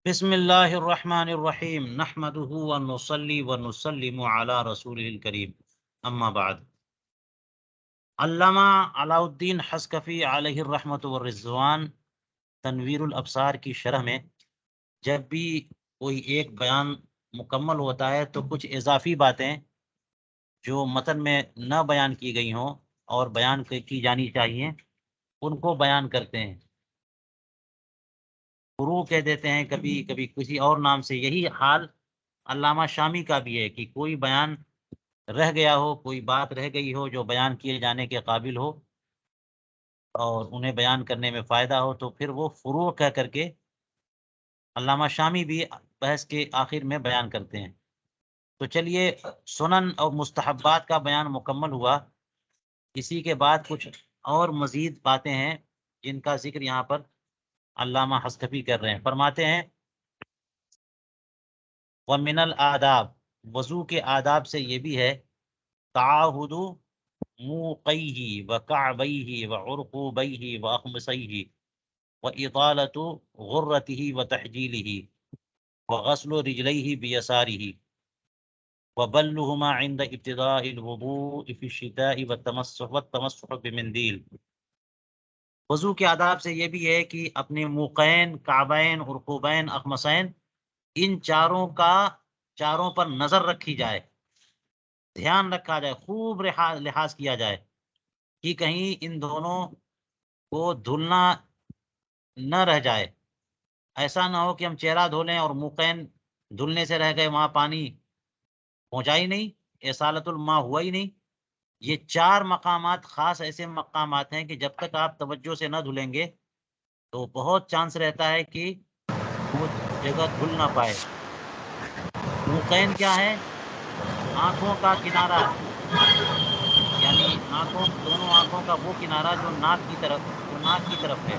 بسم اللہ الرحمن الرحیم نحمده ونصلی ونسلم علی رسولہ الکریم اما بعد۔ علامہ علاء الدین حصکفی علیہ الرحمۃ والرضوان تنویر الابصار کی شرح میں جب بھی کوئی ایک بیان مکمل ہوتا ہے تو کچھ اضافی باتیں جو متن میں نہ بیان کی گئی ہوں اور بیان کی جانی چاہیے ان کو بیان کرتے ہیں، فروع کہہ دیتے ہیں، کبھی کبھی کسی اور نام سے۔ یہی حال علامہ شامی کا بھی ہے کہ کوئی بیان رہ گیا ہو، کوئی بات رہ گئی ہو جو بیان کیے جانے کے قابل ہو اور انہیں بیان کرنے میں فائدہ ہو تو پھر وہ فروع کہہ کر کے علامہ شامی بھی بحث کے آخر میں بیان کرتے ہیں۔ تو چلیے، سنن اور مستحبات کا بیان مکمل ہوا، اسی کے بعد کچھ اور مزید باتیں ہیں جن کا ذکر یہاں پر علامہ حصکفی کر رہے ہیں۔ فرماتے ہیں وَمِنَ الْآدَابِ، وضو کے آداب سے یہ بھی ہے، تعاہد موقیہ وکعبیہ وعرقوبیہ واخمصیہ واطالۃ غرتہ وتحجیلہ وغسل رجلیہ بیسارہ وبلہما عند ابتداء الوضوء فی الشتاء والتمسح بمندیل۔ وضو کے آداب سے یہ بھی ہے کہ اپنے موقعین، کعبین، عرقوبین، اخمصین، ان چاروں پر نظر رکھی جائے، دھیان رکھا جائے، خوب لحاظ کیا جائے کہ کہیں ان دونوں کو دھلنا نہ رہ جائے۔ ایسا نہ ہو کہ ہم چہرہ دھو لیں اور موقعین دھلنے سے رہ گئے، وہاں پانی پہنچا ہی نہیں، اصالت الماء ہوا ہی نہیں۔ یہ چار مقامات خاص ایسے مقامات ہیں کہ جب تک آپ توجہ سے نہ دھلیں گے تو بہت چانس رہتا ہے کہ وہ جگہ دھل نہ پائے۔ موقعین کیا ہے؟ آنکھوں کا کنارہ، یعنی دونوں آنکھوں کا وہ کنارہ جو ناک کی طرف ہے۔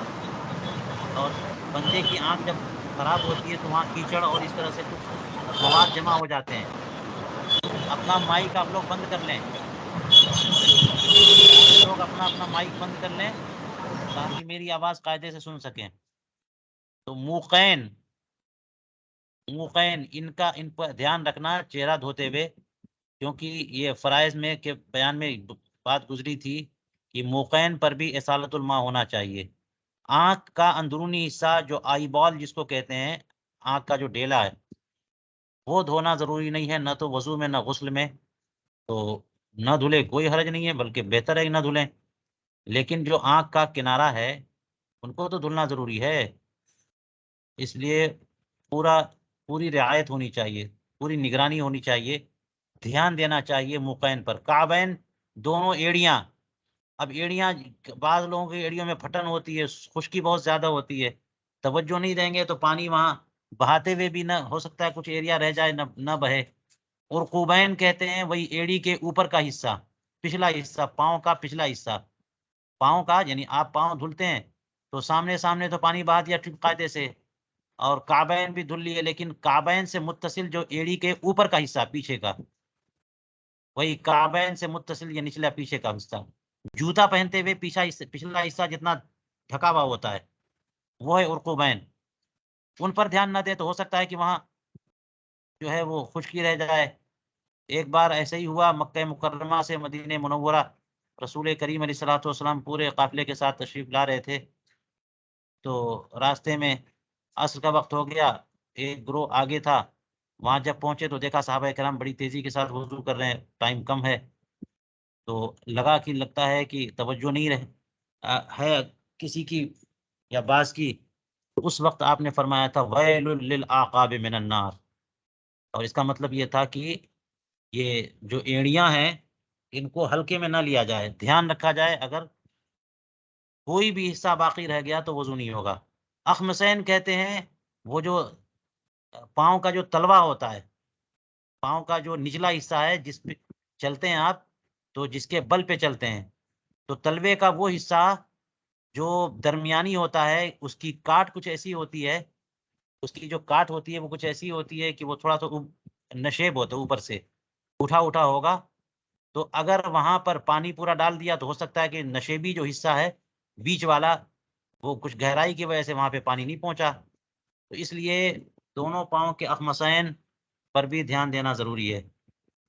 اور بندے کی آنکھ جب خراب ہوتی ہے تو وہاں کیچڑ اور اس طرح سے کچھ مواد جمع ہو جاتے ہیں۔ اپنا مائک آپ لوگ بند کر لیں، سارے لوگ اپنا اپنا مائک بند کر لیں تاکہ میری آواز قاعدے سے سن سکیں۔ تو موقعین ان پر دھیان رکھنا چہرہ دھوتے ہوئے، کیونکہ یہ فرائض میں کے بیان میں بات گزری تھی کہ موقعین پر بھی اصالت الماء ہونا چاہیے۔ آنکھ کا اندرونی حصہ جو آئی بال جس کو کہتے ہیں، آنکھ کا جو ڈیلا ہے، وہ دھونا ضروری نہیں ہے، نہ تو وضو میں نہ غسل میں، تو نہ دھلے کوئی حرج نہیں ہے، بلکہ بہتر ہے کہ نہ دھلیں۔ لیکن جو آنکھ کا کنارہ ہے ان کو تو دھلنا ضروری ہے، اس لیے پوری رعایت ہونی چاہیے، پوری نگرانی ہونی چاہیے، دھیان دینا چاہیے موقعین پر۔ کعبین، دونوں ایڑیاں، اب ایڑیاں بعض لوگوں کی ایڑیوں میں پھٹن ہوتی ہے، خشکی بہت زیادہ ہوتی ہے، توجہ نہیں دیں گے تو پانی وہاں بہاتے ہوئے بھی نہ ہو سکتا ہے کچھ ایریا رہ جائے نہ بہے۔ عرقوبین کہتے ہیں وہی ایڑی کے اوپر کا حصہ، پچھلا حصہ، پاؤں کا پچھلا حصہ، پاؤں کا، یعنی آپ پاؤں دھلتے ہیں تو سامنے تو پانی بہا دیا ٹھیک قاعدے سے، اور کعبین بھی دھل لیے، لیکن کعبین سے متصل جو ایڑی کے اوپر کا حصہ پیچھے کا، وہی کعبین سے متصل یہ نچلا پیچھے کا حصہ، جوتا پہنتے ہوئے پچھلا حصہ جتنا ڈھکا ہوا ہوتا ہے وہ ہے عرقوبین۔ ان پر دھیان نہ دیں تو ہو سکتا ہے کہ وہاں جو ہے وہ خشکی رہ جائے۔ ایک بار ایسے ہی ہوا، مکہ مکرمہ سے مدینہ منورہ رسول کریم علیہ الصلوۃ والسلام پورے قافلے کے ساتھ تشریف لا رہے تھے، تو راستے میں عصر کا وقت ہو گیا، ایک گروہ آگے تھا، وہاں جب پہنچے تو دیکھا صحابہ کرام بڑی تیزی کے ساتھ وضو کر رہے ہیں، ٹائم کم ہے، تو لگتا ہے کہ توجہ نہیں ہے کسی کی یا بعض کی۔ اس وقت آپ نے فرمایا تھا ویل للعقاب من النار، اور اس کا مطلب یہ تھا کہ یہ جو ایڑیاں ہیں ان کو ہلکے میں نہ لیا جائے، دھیان رکھا جائے، اگر کوئی بھی حصہ باقی رہ گیا تو وضو نہیں ہوگا۔ اخمسین کہتے ہیں وہ جو پاؤں کا جو تلوا ہوتا ہے، پاؤں کا جو نچلا حصہ ہے جس پہ چلتے ہیں آپ، تو جس کے بل پہ چلتے ہیں، تو تلوے کا وہ حصہ جو درمیانی ہوتا ہے، اس کی کاٹ کچھ ایسی ہوتی ہے، اس کی جو کاٹ ہوتی ہے وہ کچھ ایسی ہوتی ہے کہ وہ تھوڑا سا نشیب ہوتا ہے، اوپر سے اٹھا ہوگا، تو اگر وہاں پر پانی پورا ڈال دیا تو ہو سکتا ہے کہ نشیبی جو حصہ ہے بیچ والا، وہ کچھ گہرائی کی وجہ سے وہاں پہ پانی نہیں پہنچا، تو اس لیے دونوں پاؤں کے اخمصین پر بھی دھیان دینا ضروری ہے۔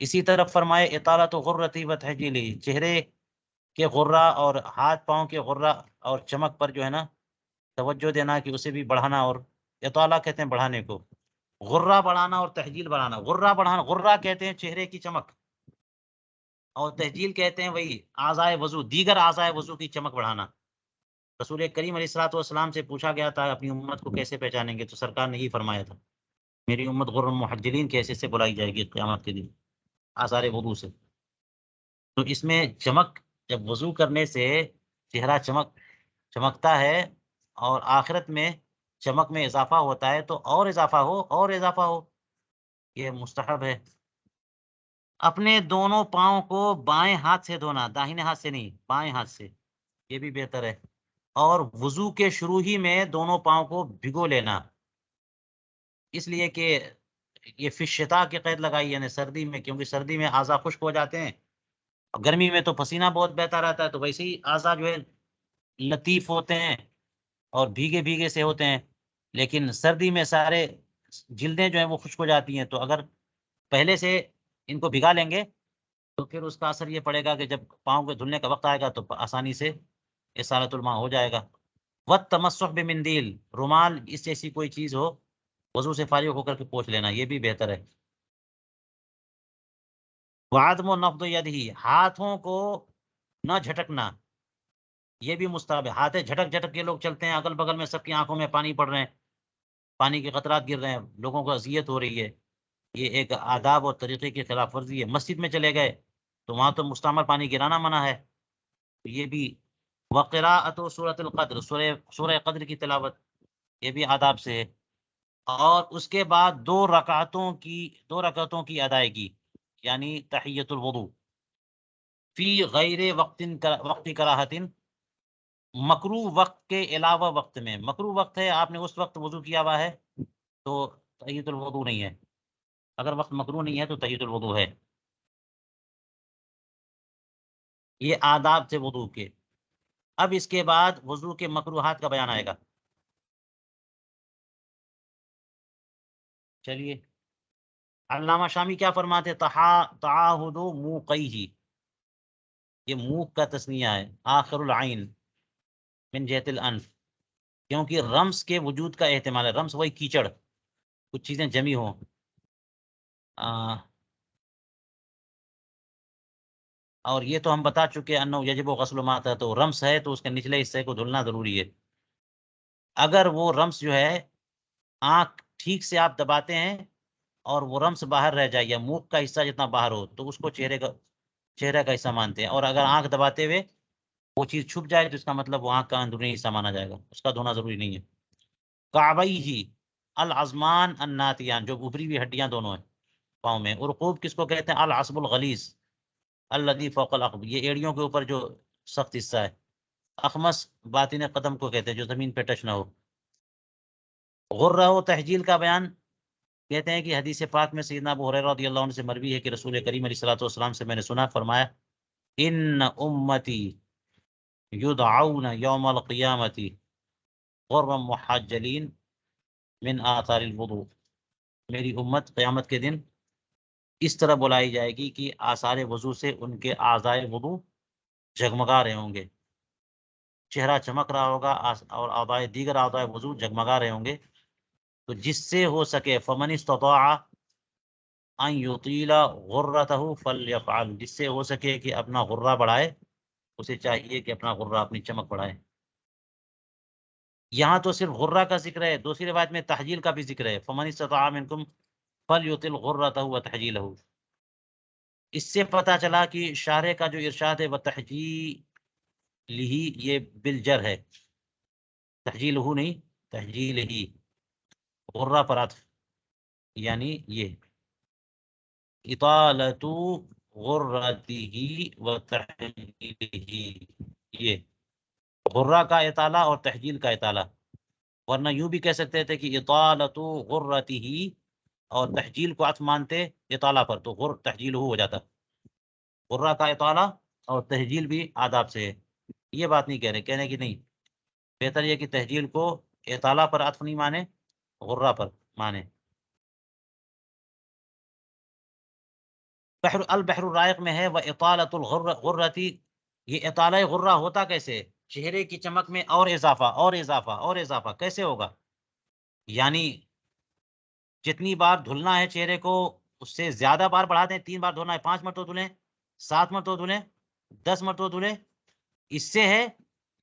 اسی طرف فرمائے اطالت غرتی و تحجیلی، چہرے کے غرہ اور ہاتھ پاؤں کے غرہ اور چمک پر جو ہے نا توجہ دینا کہ اسے بھی بڑھانا، اور اطالہ کہتے ہیں بڑھانے کو، غرہ بڑھانا اور تحجیل بڑھانا۔ غرہ بڑھانا، غرہ کہتے ہیں چہرے کی چمک، اور تحجیل کہتے ہیں وہی اعضائے وضو، دیگر اعضائے وضو کی چمک بڑھانا۔ رسول کریم علیہ الصلوۃ والسلام سے پوچھا گیا تھا اپنی امت کو کیسے پہچانیں گے، تو سرکار نے یہی فرمایا تھا میری امت غر محجلین کے حیثیت سے بلائی جائے گی قیامت کے دن، آثار وضو سے۔ تو اس میں چمک، جب وضو کرنے سے چہرہ چمکتا ہے اور آخرت میں چمک میں اضافہ ہوتا ہے، تو اور اضافہ ہو، یہ مستحب ہے۔ اپنے دونوں پاؤں کو بائیں ہاتھ سے دھونا، داہنے ہاتھ سے نہیں، بائیں ہاتھ سے، یہ بھی بہتر ہے۔ اور وضو کے شروع ہی میں دونوں پاؤں کو بھگو لینا، اس لیے کہ یہ فی الشتاء کی قید لگائی، یعنی سردی میں، کیونکہ سردی میں اعضاء خشک ہو جاتے ہیں، اور گرمی میں تو پسینہ بہت بہتا رہتا ہے، تو ویسے ہی اعضاء جو ہے لطیف ہوتے ہیں اور بھیگے بھیگے سے ہوتے ہیں، لیکن سردی میں سارے جلدیں جو ہیں وہ خشک ہو جاتی ہیں، تو اگر پہلے سے ان کو بھگا لیں گے تو پھر اس کا اثر یہ پڑے گا کہ جب پاؤں کے دھلنے کا وقت آئے گا تو آسانی سے اصالۃ الماء ہو جائے گا۔ والتمسح بمندیل، رومال اس جیسی کوئی چیز ہو، وضو سے فارغ ہو کر کے پوچھ لینا، یہ بھی بہتر ہے۔ وعدم نفض یدہ، ہاتھوں کو نہ جھٹکنا، یہ بھی مستحب ہے۔ ہاتھ جھٹک جھٹک کے لوگ چلتے ہیں، اگل بغل میں سب کی آنکھوں میں پانی پڑ رہے ہیں، پانی کے قطرات گر رہے ہیں، لوگوں کو اذیت ہو رہی ہے، یہ ایک آداب اور طریقے کی خلاف ورزی ہے۔ مسجد میں چلے گئے تو وہاں تو مستعمل پانی گرانا منع ہے، تو یہ بھی۔ وقراءۃ سورۃ القدر، سورہ قدر کی تلاوت، یہ بھی آداب سے ہے۔ اور اس کے بعد دو رکعتوں کی ادائیگی، یعنی تحیۃ الوضو، فی غیر وقت کراہت، مکرو وقت کے علاوہ وقت میں۔ مکرو وقت ہے، آپ نے اس وقت وضو کیا ہوا ہے تو تحیۃ الوضو نہیں ہے، اگر وقت مکرو نہیں ہے تو تحیۃ الوضو ہے۔ یہ آداب تھے وضو کے۔ اب اس کے بعد وضو کے مکروہات کا بیان آئے گا۔ چلیے، علامہ شامی کیا فرماتے، تعاہد موقعہ، یہ موق کا تسنیہ ہے، آخر العین من جہت الانف، کیونکہ رمس کے وجود کا احتمال ہے۔ رمس وہی کیچڑ، کچھ چیزیں جمی ہوں، اور یہ تو ہم بتا چکے انه یجب غسل ما تحت، تو رمس ہے تو اس کے نچلے حصے کو دھلنا ضروری ہے۔ اگر وہ رمس جو ہے آنکھ ٹھیک سے آپ دباتے ہیں اور وہ رمس باہر رہ جائے، یا منہ کا حصہ جتنا باہر ہو، تو اس کو چہرے کا حصہ مانتے ہیں، اور اگر آنکھ دباتے ہوئے وہ چیز چھپ جائے تو اس کا مطلب وہ آنکھ کا اندرونی حصہ مانا جائے گا، اس کا دھونا ضروری نہیں ہے۔ کعبیہ العظمان الناتیان، جو اوپری بھی ہڈیاں دونوں ہیں پاؤں میں۔ ارقوب کس کو کہتے ہیں، العصب الغلیظ الذی فوق العقب، یہ ایڑیوں کے اوپر جو سخت حصہ ہے۔ اخمص باطن قدم کو کہتے ہیں، جو زمین پہ ٹچ نہ ہو۔ غرہ و تحجیل کا بیان کہتے ہیں کہ حدیث پاک میں سیدنا ابو ہریرہ رضی اللہ عنہ سے مروی ہے کہ رسول کریم علیہ الصلوۃ والسلام سے میں نے سنا، فرمایا ان امتی یدعون یوم القیامت غرا محجلین من آثار الوضوء، میری امت قیامت کے دن اس طرح بلائی جائے گی کہ آثار وضو سے ان کے اعضائے وضو جگمگا رہے ہوں گے، چہرہ چمک رہا ہوگا، اور دیگر اعضائے وضو جگمگا رہے ہوں گے۔ تو جس سے ہو سکے فمن استطاع ان یطیل غرتہ فلیفعل، جس سے ہو سکے کہ اپنا غرہ بڑھائے، اسے چاہیے کہ اپنا غرہ، اپنی چمک بڑھائے۔ یہاں تو صرف غرہ کا ذکر ہے، دوسری روایت میں تحجیل کا بھی ذکر ہے، فمن استطاع منکم فلیطل غرتہ وتحجیلہ۔ اس سے پتہ چلا کہ شارع کا جو ارشاد ہے وتحجیلہ، یہ بالجر ہے، تحجیلہ نہیں، تحجیلہ، غرہ پر عطف، یعنی یہ اطالۃ غرتہ وتحجیلہ، یہ غرہ کا اطالہ اور تحجیل کا اطالہ، ورنہ یوں بھی کہہ سکتے تھے کہ اطالۃ غرتہ اور تحجیل کو عطف مانتے اطالہ پر، تو تحجیل ہو جاتا۔ غرہ کا اطالہ اور تحجیل بھی آداب سے ہے، یہ بات نہیں کہہ رہے، کہنے کی نہیں، بہتر یہ کہ تحجیل کو اطالہ پر عطف نہیں مانے غرہ پر مانے. البحر الرائق میں ہے وَإِطَالَةُ الغرتی، یہ اطالہ غرہ ہوتا کیسے؟ چہرے کی چمک میں اور اضافہ اور اضافہ اور اضافہ. کیسے ہوگا؟ یعنی جتنی بار دھلنا ہے چہرے کو اس سے زیادہ بار بڑھا دیں. 3 بار دھلنا ہے، 5 مرتبہ دھلیں، 7 مرتبہ دھلیں، 10 مرتبہ دھلیں. اس سے ہے،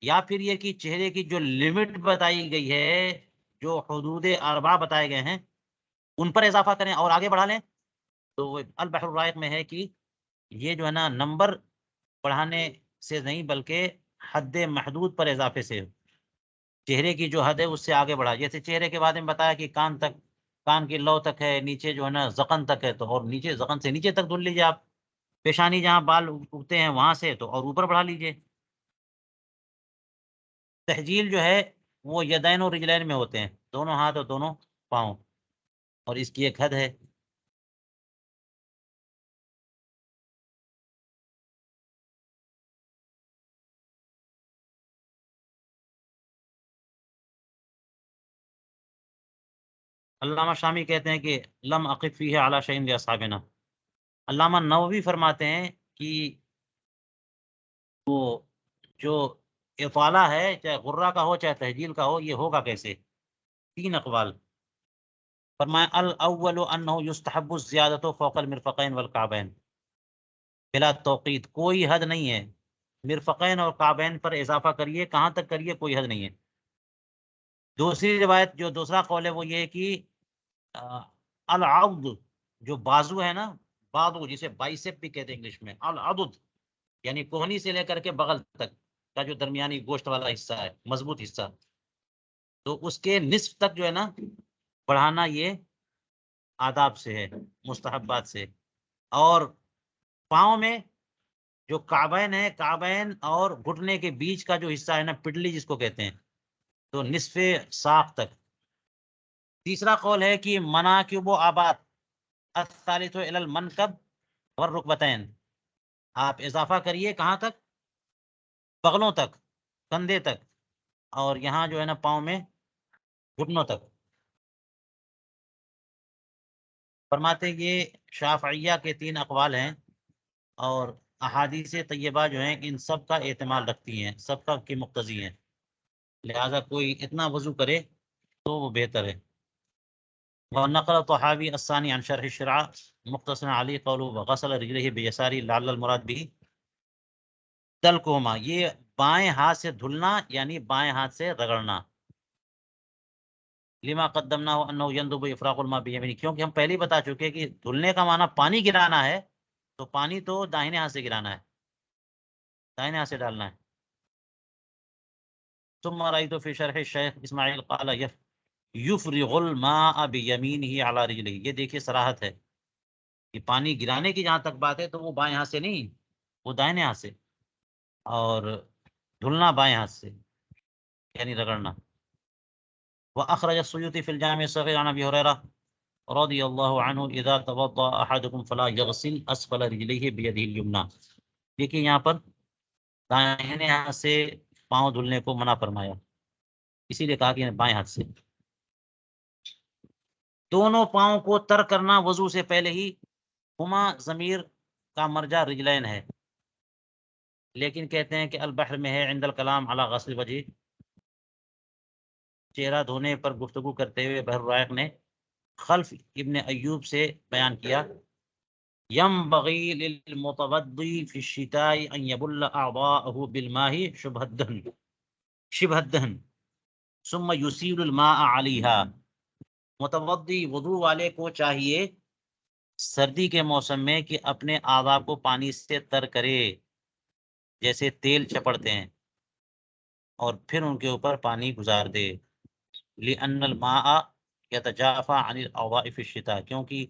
یا پھر یہ کہ چہرے کی جو لمٹ بتائی گئی ہے، جو حدود اربع بتائے گئے ہیں، ان پر اضافہ کریں اور آگے بڑھا لیں. تو البحر الرائق میں ہے کہ یہ جو ہے نا نمبر بڑھانے سے نہیں بلکہ حد محدود پر اضافے سے، چہرے کی جو حد ہے اس سے آگے بڑھا. جیسے چہرے کے بارے میں بتایا کہ کان تک، کان کی لو تک ہے، نیچے جو ہے نا ذقن تک ہے، تو اور نیچے ذقن سے نیچے تک دھل لیجیے آپ. پیشانی جہاں بال اگتے ہیں وہاں سے تو اور اوپر بڑھا لیجیے. تہجیل جو ہے وہ یدین اور رجلین میں ہوتے ہیں، دونوں ہاتھ اور دونوں پاؤں، اور اس کی ایک حد ہے. علامہ شامی کہتے ہیں کہ لم اقف فیہ علی شیء لاصحابنا. علامہ نووی فرماتے ہیں کہ وہ جو اطالہ ہے، چاہے غرہ کا ہو چاہے تہجیل کا ہو، یہ ہوگا کیسے؟ 3 اقوال. فرمایا الاول انه يستحب الزیادة فوق المرفقین والکعبین بلا توقید. کوئی حد نہیں ہے، مرفقین اور کعبین پر اضافہ کریے، کہاں تک کریے کوئی حد نہیں ہے. دوسری روایت جو دوسرا قول ہے وہ یہ ہے کہ العضد، جو بازو ہے نا، بازو جسے بائسپ بھی کہتے ہیں انگلش میں، العضد یعنی کوہنی سے لے کر کے بغل تک کا جو درمیانی گوشت والا حصہ ہے، مضبوط حصہ، تو اس کے نصف تک جو ہے نا بڑھانا، یہ آداب سے ہے، مستحبات سے. اور پاؤں میں جو کعبین ہے، کعبین اور گھٹنے کے بیچ کا جو حصہ ہے نا، پڈلی جس کو کہتے ہیں، تو نصف ساق تک. تیسرا قول ہے کہ مناکب و آباد الثالث الی المنکب والرکبتین. آپ اضافہ کریے کہاں تک؟ بغلوں تک، کندھے تک، اور یہاں جو ہے نا پاؤں میں گھٹنوں تک. فرماتے یہ شافعیہ کے 3 اقوال ہیں، اور احادیث طیبہ جو ہیں ان سب کا احتمال رکھتی ہیں، سب کا کی مقتضی ہیں. لہذا کوئی اتنا وضو کرے تو وہ بہتر ہے. ونقل طحاوی الثانی عن شرح الشرع مختصرا علی قوله وغسل رجليه بيساری لعل المراد به دلکهما. یہ بائیں ہاتھ سے دھلنا یعنی بائیں ہاتھ سے رگڑنا. لما قدمنا انه يندب افراغ الماء بيمينه، کیونکہ ہم پہلے ہی بتا چکے کہ دھلنے کا معنی پانی گرانا ہے، تو پانی تو داہنے ہاتھ سے گرانا ہے، داہنے ہاتھ سے ڈالنا ہے. ثم رأيت في شرح الشيخ اسماعیل قال يفرغ الماء بيمينه على رجله. یہ دیکھیے صراحت ہے کہ پانی گرانے کی جہاں تک بات ہے تو وہ بائیں ہاتھ سے نہیں، وہ داہنے ہاتھ سے، اور دھلنا بائیں ہاتھ سے یعنی رگڑنا. وأخرج السيوطي في الجامع الصغير عن أبي هريرة رضي الله عنه إذا توضأ أحدكم فلا يغسل أسفل رجليه بيده اليمنى. دیکھیے یہاں پر دائیں ہاتھ سے پاؤں دھلنے کو منع فرمایا، اسی لیے کہا کہ بائیں ہاتھ سے. دونوں پاؤں کو تر کرنا وضو سے پہلے ہی. ہما ضمیر کا مرجع رجلین ہے، لیکن کہتے ہیں کہ البحر میں ہے عند الکلام علی غسل وجہ. چہرہ دھونے پر گفتگو کرتے ہوئے بحر الرائق نے خلف ابن ایوب سے بیان کیا ينبغي للمتوضي في الشتاء ان يبل اعضاءه بالماء شبه الدهن ثم يسيل الماء عليها. متوضی وضو والے کو چاہیے سردی کے موسم میں کہ اپنے اعضاء کو پانی سے تر کرے، جیسے تیل چپڑتے ہیں، اور پھر ان کے اوپر پانی گزار دے. لأن الماء يتجافى عن الاعضاء في الشتاء، کیونکہ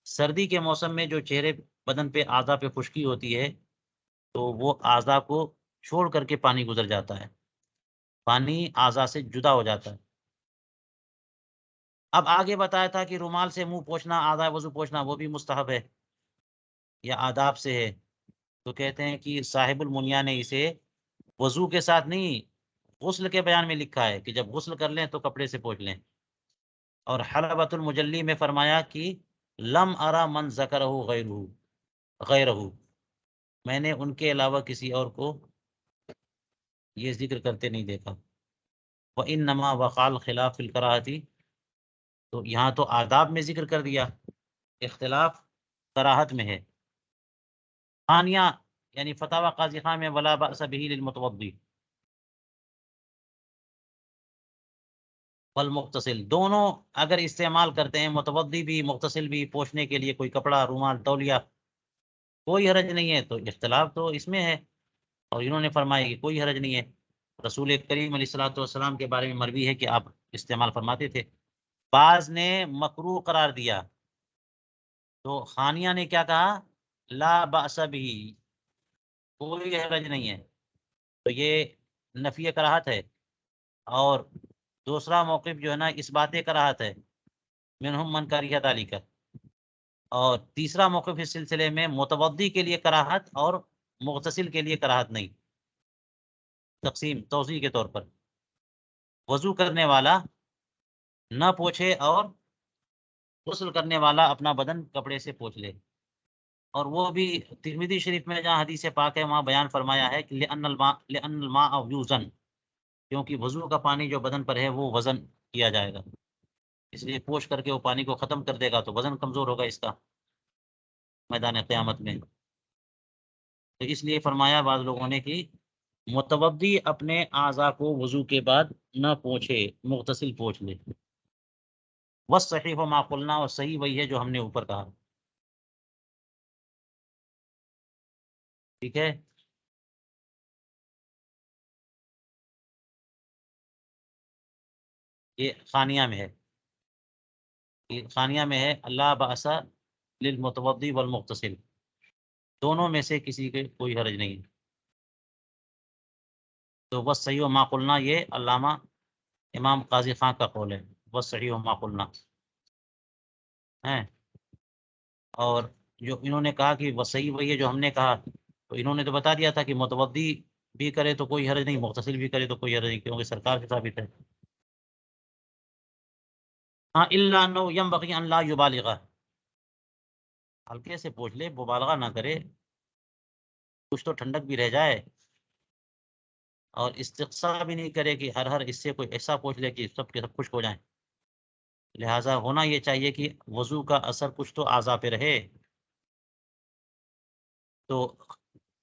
سردی کے موسم میں جو چہرے بدن پہ اعضاء پہ خشکی ہوتی ہے تو وہ اعضاء کو چھوڑ کر کے پانی گزر جاتا ہے، پانی اعضاء سے جدا ہو جاتا ہے. اب آگے بتایا تھا کہ رومال سے منہ پوچھنا، اعضاء وضو پوچھنا، وہ بھی مستحب ہے یا آداب سے ہے. تو کہتے ہیں کہ صاحب المنیا نے اسے وضو کے ساتھ نہیں، غسل کے بیان میں لکھا ہے کہ جب غسل کر لیں تو کپڑے سے پوچھ لیں. اور حلبۃ المجلی میں فرمایا کہ لم ارا من ذکرہ غیرہ، میں نے ان کے علاوہ کسی اور کو یہ ذکر کرتے نہیں دیکھا۔ وانما وقال خلاف الکراہتی، تو یہاں تو آداب میں ذکر کر دیا، اختلاف کراہت میں ہے۔ ثانیہ یعنی فتاوی قاضی خان میں ولا بأس به للمتوضی والمغتسل، دونوں اگر استعمال کرتے ہیں، متوضی بھی مغتسل بھی، پوچھنے کے لیے کوئی کپڑا، رومال، تولیہ، کوئی حرج نہیں ہے۔ تو اختلاف تو اس میں ہے، اور انہوں نے فرمایا کہ کوئی حرج نہیں ہے۔ رسول کریم علیہ الصلوۃ والسلام کے بارے میں مروی ہے کہ آپ استعمال فرماتے تھے۔ بعض نے مکروہ قرار دیا، تو خانیہ نے کیا کہا؟ لا بأس به، کوئی حرج نہیں ہے۔ تو یہ نفی کراہت ہے، اور دوسرا موقف جو ہے نا اس بات کراہت ہے، منہم من کریہ ذالک، اور تیسرا موقف اس سلسلے میں متوضی کے لیے کراہت اور مغتسل کے لیے کراہت نہیں، تقسیم توضیح کے طور پر۔ وضو کرنے والا نہ پوچھے اور غسل کرنے والا اپنا بدن کپڑے سے پوچھ لے، اور وہ بھی ترمذی شریف میں جہاں حدیث پاک ہے وہاں بیان فرمایا ہے کہ لأن الماء یوزن، کیونکہ وضو کا پانی جو بدن پر ہے وہ وزن کیا جائے گا، اس لیے پوچھ کر کے وہ پانی کو ختم کر دے گا تو وزن کمزور ہوگا اس کا میدان قیامت میں۔ تو اس لیے فرمایا بعض لوگوں نے کہ متوضی اپنے اعضاء کو وضو کے بعد نہ پوچھے، مغتسل پوچھ لے۔ والصحیح ما قلنا، اور صحیح وہی ہے جو ہم نے اوپر کہا، ٹھیک ہے۔ یہ خانیہ میں ہے، یہ خانیہ میں ہے اللہ بأس للمتوضی والمغتسل، دونوں میں سے کسی کے کوئی حرج نہیں ہے۔ تو بس صحیح و ما قلنا یہ علامہ امام قاضی خان کا قول ہے، بس صحیح و ما قلنا ہے۔ اور جو انہوں نے کہا کہ وہ صحیح وہی ہے جو ہم نے کہا، تو انہوں نے تو بتا دیا تھا کہ متوضی بھی کرے تو کوئی حرج نہیں، مغتسل بھی کرے تو کوئی حرج نہیں، کیونکہ سرکار سے ثابت ہے۔ ہاں الا انه ينبغي ان لا يبالغ، ہلکے سے پوچھ لے، مبالغہ نہ کرے، کچھ تو ٹھنڈک بھی رہ جائے، اور استقصاء بھی نہیں کرے کہ ہر اس سے کوئی ایسا پوچھ لے کہ سب کے سب خشک ہو جائیں۔ لہٰذا ہونا یہ چاہیے کہ وضو کا اثر کچھ تو اعضاء پہ رہے۔ تو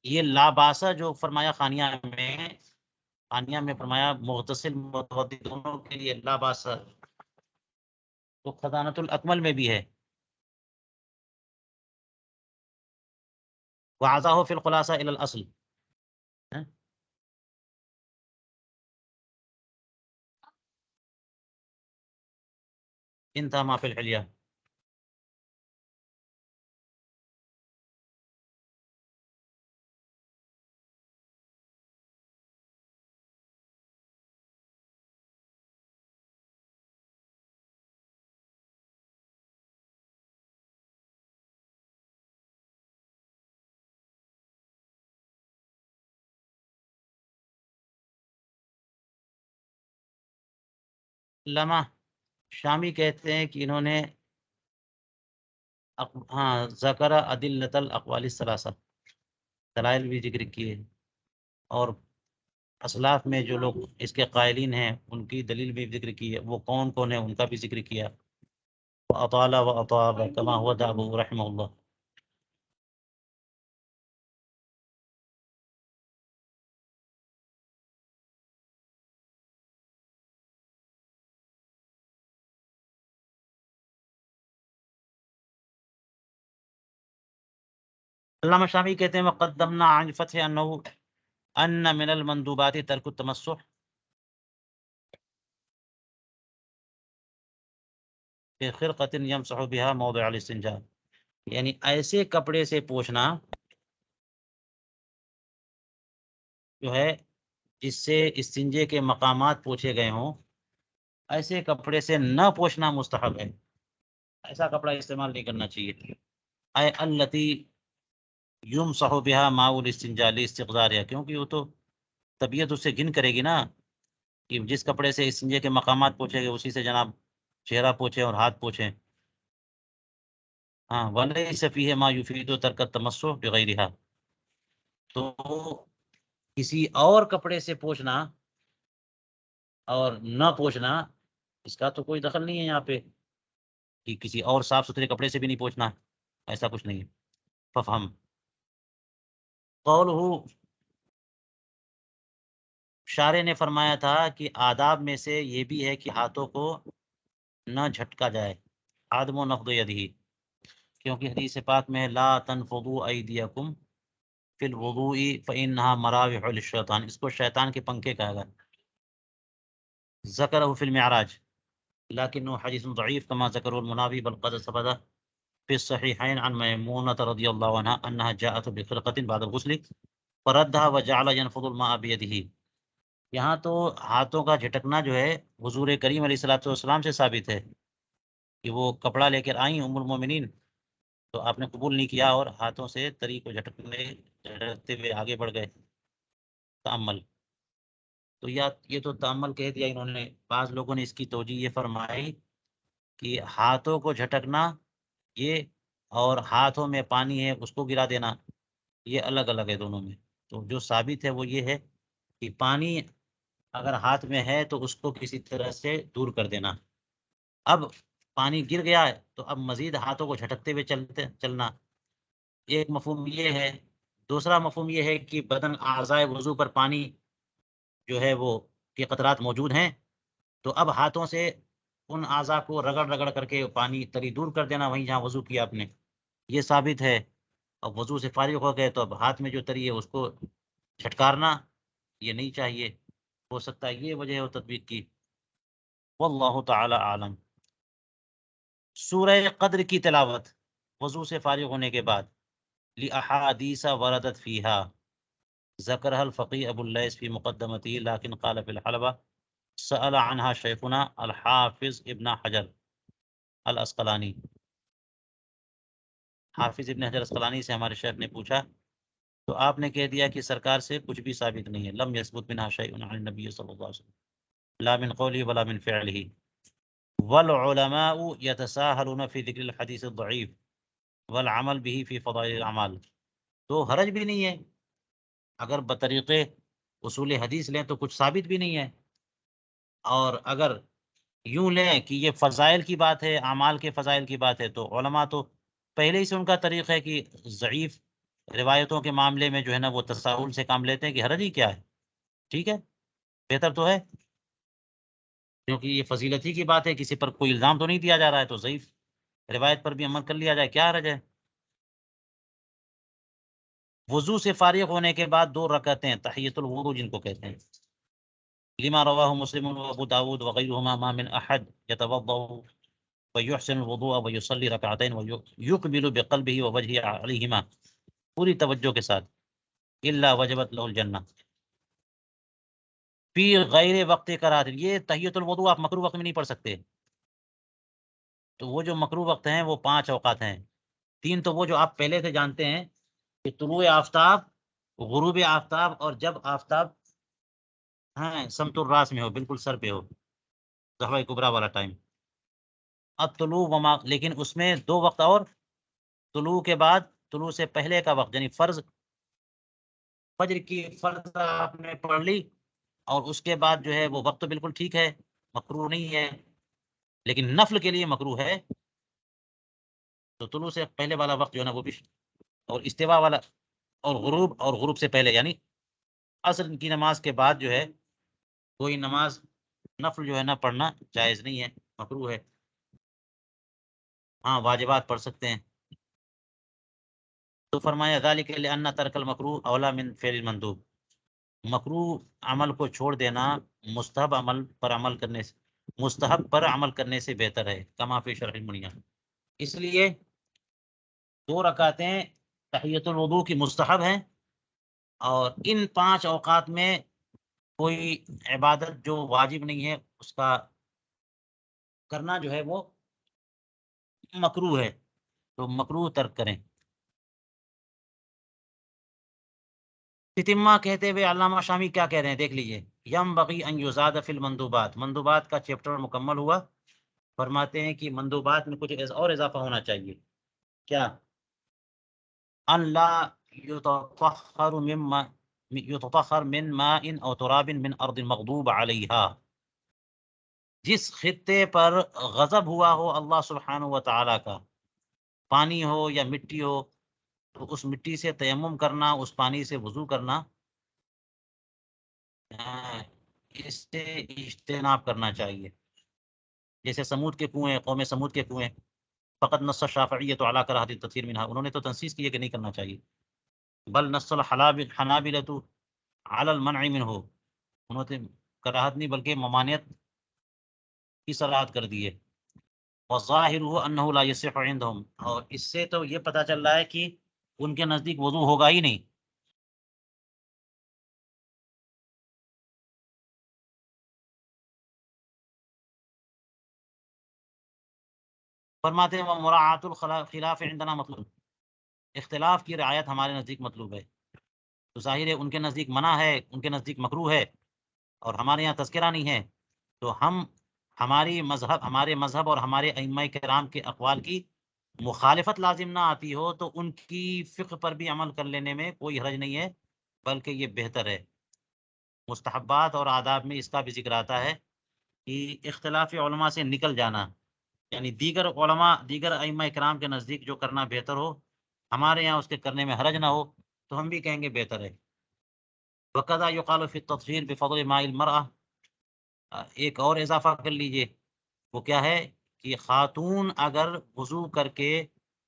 یہ لاباسا جو فرمایا خانیہ میں فرمایا مغتسل متوضی دونوں کے لیے لاباسا، تو خزانۃ الاکمل میں بھی ہے۔ وعزاہ فی الخلاصہ الی الاصل، انتہا ما فی الحلیہ۔ علامہ شامی کہتے ہیں کہ انہوں نے ہاں ذکر ادلۃ الاقوال الثلاثہ، دلائل بھی ذکر کیے، اور اسلاف میں جو لوگ اس کے قائلین ہیں ان کی دلیل بھی ذکر کی ہے، وہ کون کون ہے ان کا بھی ذکر کیا۔ وأطال وأطاب كما هو دأبه رحمه الله۔ علامہ شامی کہتے ہیں وقدمنا عن فتح ان من المندوبات ترک التمسح بخرقة يمسح بها موضع الاستنجاء، یعنی ایسے کپڑے سے پوچھنا جو ہے جس سے استنجے کے مقامات پوچھے گئے ہوں، ایسے کپڑے سے نہ پوچھنا مستحب ہے، ایسا کپڑا استعمال نہیں کرنا چاہیے۔ اے التی یمسح بها ماء الاستنجاء لاستقذارها، کیونکہ وہ تو طبیعت اس سے گن کرے گی نا کہ جس کپڑے سے استنجے کے مقامات پوچھے گئے اسی سے جناب چہرہ پوچھیں اور ہاتھ پوچھیں. ہاں ولیس فیہ ما یفید ترک التمسح بغیرہا، تو کسی اور کپڑے سے پوچھنا اور نہ پوچھنا اس کا تو کوئی دخل نہیں ہے یہاں پہ کہ کسی اور صاف ستھرے کپڑے سے بھی نہیں پوچھنا، ایسا کچھ نہیں ہے. ففہم قولہ، شارح نے فرمایا تھا کہ آداب میں سے یہ بھی ہے کہ ہاتھوں کو نہ جھٹکا جائے، عدم و نفض یدہ، کیونکہ حدیث پاک میں لا تنفضوا ایدیکم فی الوضوء فانہا مراوح للشیطان، اس کو شیطان کے پنکھے کہا گیا. ذکرہ فی المعراج لکنہ حدیث ضعیف کما ذکر المناوی، بل قد ثبت فی الصحیحین عن میمونۃ رضی اللہ عنہا انہا جاءت بخرقۃ بعد الغسل فردها وجعل ينفض الماء بیدہ. یہاں تو ہاتھوں کا جھٹکنا جو ہے حضور کریم علیہ الصلوۃ والسلام سے ثابت ہے کہ وہ کپڑا لے کر آئیں ام المومنین، تو آپ نے قبول نہیں کیا اور ہاتھوں سے تری کو جھٹکتے ہوئے آگے بڑھ گئے. تأمل، تو یہ تو تأمل کہہ دیا انہوں نے. بعض لوگوں نے اس کی توجیہ یہ فرمائی کہ ہاتھوں کو جھٹکنا یہ اور ہاتھوں میں پانی ہے اس کو گرا دینا یہ الگ الگ ہے دونوں میں. تو جو ثابت ہے وہ یہ ہے کہ پانی اگر ہاتھ میں ہے تو اس کو کسی طرح سے دور کر دینا. اب پانی گر گیا ہے تو اب مزید ہاتھوں کو جھٹکتے ہوئے چلنا، ایک مفہوم یہ ہے. دوسرا مفہوم یہ ہے کہ بدن اعضاء وضو پر پانی جو ہے وہ کے قطرات موجود ہیں، تو اب ہاتھوں سے ان اعضاء کو رگڑ رگڑ کر کے پانی تری دور کر دینا وہیں جہاں وضو کیا آپ نے، یہ ثابت ہے. اب وضو سے فارغ ہو گئے تو اب ہاتھ میں جو تری ہے اس کو جھٹکارنا یہ نہیں چاہیے. ہو سکتا ہے یہ وجہ ہے وہ تطبیق کی. واللہ تعالی عالم. سورہ قدر کی تلاوت وضو سے فارغ ہونے کے بعد، لأحادیث وردت فیہا، ذکرها الفقی ابو اللیث فی مقدمتی لیکن قال فی الحلبہ سأل عنها شیخنا الحافظ ابن حجر الاسقلانی. حافظ ابن حجر اسقلانی سے ہمارے شیخ نے پوچھا تو آپ نے کہہ دیا کہ سرکار سے کچھ بھی ثابت نہیں ہے. لم یثبت منها شیء عن النبی صلی اللہ علیہ وسلم لا من قوله ولا من فعله. والعلماء يتساهلون في ذکر الحدیث الضعیف والعمل به في فضائل الاعمال. تو حرج بھی نہیں ہے اگر بطریق اصول حدیث لیں تو کچھ ثابت بھی نہیں ہے، اور اگر یوں لیں کہ یہ فضائل کی بات ہے، اعمال کے فضائل کی بات ہے، تو علماء تو پہلے ہی سے ان کا طریقہ ہے کہ ضعیف روایتوں کے معاملے میں جو ہے نا وہ تساہل سے کام لیتے ہیں کہ حرج ہی کیا ہے، ٹھیک ہے بہتر تو ہے، کیونکہ یہ فضیلت ہی کی بات ہے، کسی پر کوئی الزام تو نہیں دیا جا رہا ہے، تو ضعیف روایت پر بھی عمل کر لیا جائے، کیا حرج ہے. وضو سے فارغ ہونے کے بعد 2 رکعتیں تحیۃ الوضو جن کو کہتے ہیں، لما رواه مسلم وابو داود وغيرهما ما من احد يتوضا ويحسن الوضوء ويصلي ركعتين ويقبل بقلبه ووجهه عليهما پوری توجہ کے ساتھ الا وجبت له الجنہ فی غیر وقت قرات. یہ تحیۃ الوضو آپ مکروہ وقت میں نہیں پڑھ سکتے، تو وہ جو مکروہ وقت ہیں وہ 5 اوقات ہیں. 3 تو وہ جو آپ پہلے سے جانتے ہیں کہ طلوع آفتاب، غروب آفتاب، اور جب آفتاب ہاں سمت الراس میں ہو، بالکل سر پہ ہو، ضحوہ کبریٰ والا ٹائم. اب طلوع وما، لیکن اس میں 2 وقت اور، طلوع کے بعد، طلوع سے پہلے کا وقت یعنی فرض فجر کی فرض آپ نے پڑھ لی، اور اس کے بعد جو ہے وہ وقت تو بالکل ٹھیک ہے، مکروہ نہیں ہے، لیکن نفل کے لیے مکروہ ہے. تو طلوع سے پہلے والا وقت جو ہے نا وہ بھی، اور استوا والا، اور غروب سے پہلے یعنی عصر کی نماز کے بعد جو ہے کوئی نماز نفل جو ہے نا پڑھنا جائز نہیں ہے، مکروہ ہے. ہاں واجبات پڑھ سکتے ہیں. تو فرمایا ذالک لأن ترک المکروہ اولا من فعل المندوب، مکروہ عمل کو چھوڑ دینا مستحب پر عمل کرنے سے بہتر ہے، کما فی شرح المنیہ. اس لیے 2 رکعتیں تحیۃ الوضو کی مستحب ہیں، اور ان 5 اوقات میں کوئی عبادت جو واجب نہیں ہے اس کا کرنا جو ہے وہ مکروہ ہے، تو مکروہ ترک کریں. تتمہ کہتے ہوئے علامہ شامی کیا کہہ رہے ہیں دیکھ لیجئے. ینبغی ان یزاد فی المندوبات، مندوبات کا چیپٹر مکمل ہوا. فرماتے ہیں کہ مندوبات میں کچھ اور اضافہ ہونا چاہیے. کیا؟ ان لا يتطهر من ماء او تراب من ارض مغضوب علیہا. جس خطے پر غضب ہوا ہو اللہ سبحانہ و تعالیٰ کا، پانی ہو یا مٹی ہو، تو اس مٹی سے تیمم کرنا، اس پانی سے وضو کرنا، اس سے اجتناب کرنا چاہیے. جیسے سمود کے کنویں، قوم سمود کے کنویں، فقط نص الشافعیۃ علی کراہۃ التطہیر منها، انہوں نے تو تنصیص کی ہے کہ نہیں کرنا چاہیے. بل نص الحنابلۃ علی المنع منه، انہوں نے کراہت نہیں بلکہ ممانعت کی صلاحت کر دی ہے. وظاہرہ انہ لا یصح عندهم، اور اس سے تو یہ پتہ چل رہا ہے کہ ان کے نزدیک وضو ہوگا ہی نہیں. فرماتے ہیں مراعات الخلاف عندنا مطلوب، اختلاف کی رعایت ہمارے نزدیک مطلوب ہے. تو ظاہر ہے ان کے نزدیک منع ہے، ان کے نزدیک مکروہ ہے، اور ہمارے یہاں تذکرہ نہیں ہے. تو ہمارے مذہب اور ہمارے ائمہ کرام کے اقوال کی مخالفت لازم نہ آتی ہو تو ان کی فقہ پر بھی عمل کر لینے میں کوئی حرج نہیں ہے، بلکہ یہ بہتر ہے. مستحبات اور آداب میں اس کا بھی ذکر آتا ہے کہ اختلاف علماء سے نکل جانا، یعنی دیگر علماء، دیگر ائمہ کرام کے نزدیک جو کرنا بہتر ہو، ہمارے یہاں اس کے کرنے میں حرج نہ ہو، تو ہم بھی کہیں گے بہتر ہے. وَكَذَا يُقَالُ فِي التَّطْهِيرِ بِفَضْلِ مَاءِ الْمَرْأَةِ، ایک اور اضافہ کر لیجئے، وہ کیا ہے کہ خاتون اگر وضو کر کے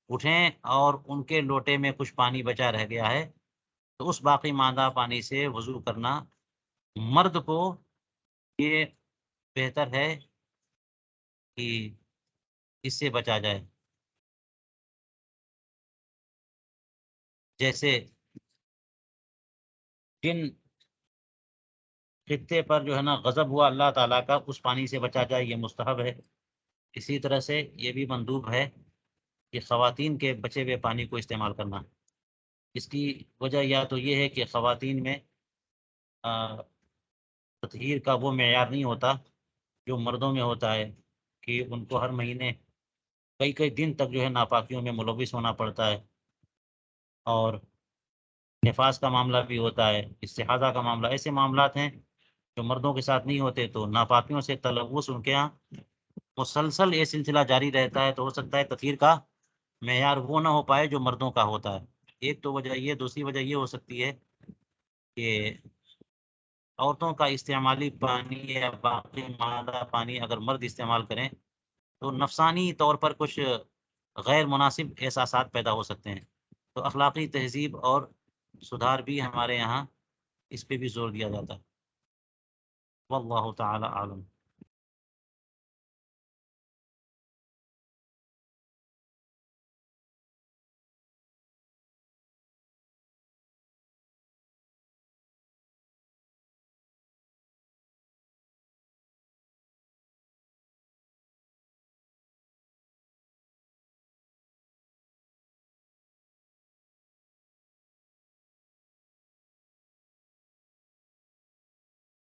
اٹھیں اور ان کے لوٹے میں کچھ پانی بچا رہ گیا ہے تو اس باقی ماندہ پانی سے وضو کرنا مرد کو یہ بہتر ہے کہ اس سے بچا جائے. جیسے جن خطے پر جو ہے نا غضب ہوا اللہ تعالیٰ کا، اس پانی سے بچا جائے، یہ مستحب ہے. اسی طرح سے یہ بھی مندوب ہے کہ خواتین کے بچے ہوئے پانی کو استعمال کرنا. اس کی وجہ یا تو یہ ہے کہ خواتین میں تطہیر کا وہ معیار نہیں ہوتا جو مردوں میں ہوتا ہے، کہ ان کو ہر مہینے کئی کئی دن تک جو ہے ناپاکیوں میں ملوث ہونا پڑتا ہے، اور نفاس کا معاملہ بھی ہوتا ہے، استحاضہ کا معاملہ، ایسے معاملات ہیں جو مردوں کے ساتھ نہیں ہوتے. تو ناپاکیوں سے تلوث ان کے یہاں مسلسل یہ سلسلہ جاری رہتا ہے، تو ہو سکتا ہے تطہیر کا معیار وہ نہ ہو پائے جو مردوں کا ہوتا ہے. ایک تو وجہ یہ، دوسری وجہ یہ ہو سکتی ہے کہ عورتوں کا استعمالی پانی یا باقی مادہ پانی اگر مرد استعمال کریں تو نفسانی طور پر کچھ غیر مناسب احساسات پیدا ہو سکتے ہیں. تو اخلاقی تہذیب اور سدھار بھی ہمارے یہاں اس پہ بھی زور دیا جاتا ہے. واللہ تعالی عالم.